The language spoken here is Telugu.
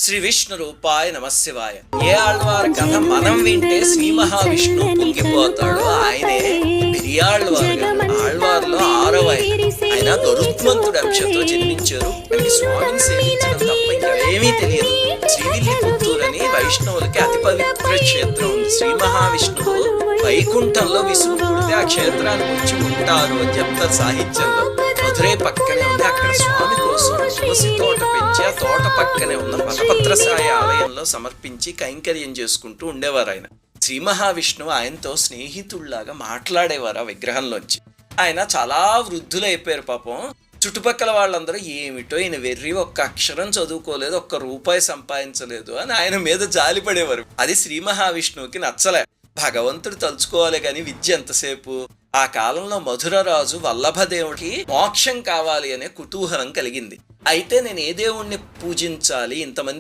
శ్రీ విష్ణు రూపాయ నమశివాయ. ఏ ఆళ్వార్ కథ మనం వింటే శ్రీ మహావిష్ణువు పొంగిపోతాడు. ఆయనే పెరియాళ్వారు. ఆళ్వార్లో 6వ ఆయన గరుత్మంతుడి అంశతో జన్మించారు. ఆయనకి స్వామిని సేవించడం తప్ప ఇంకేమీ తెలియదు. శ్రీవిల్లిపుత్తూరు అని వైష్ణవులకి అతి పవిత్ర క్షేత్రం ఉంది. శ్రీ మహావిష్ణువు వైకుంఠంలో విసుగు పుడితే ఆ క్షేత్రానికి వచ్చి ఉంటారు అని చెప్తారు సాహిత్యంలో. మధురై పక్కనే ఉంది. అక్కడ స్వామి కోసం తులసి తోట పెంచి ఆ తోట పక్కనే ఉన్న బలభద్రసాయి ఆలయంలో సమర్పించి కైంకర్యం చేసుకుంటూ ఉండేవారు ఆయన. శ్రీ మహావిష్ణువు ఆయనతో స్నేహితుల్లాగా మాట్లాడేవారు ఆ విగ్రహంలోంచి. ఆయన చాలా వృద్ధులైపోయారు పాపం. చుట్టుపక్కల వాళ్ళందరూ ఏమిటో ఈయన వెర్రి, ఒక్క అక్షరం చదువుకోలేదు, ఒక్క రూపాయి సంపాదించలేదు అని ఆయన మీద జాలిపడేవారు. అది శ్రీ మహావిష్ణువుకి నచ్చలే. భగవంతుడు తలుచుకోవాలి కానీ విద్య ఎంతసేపు. ఆ కాలంలో మధురరాజు వల్లభదేవుడికి మోక్షం కావాలి అనే కుతూహలం కలిగింది. అయితే నేను ఏ దేవుణ్ణి పూజించాలి, ఇంతమంది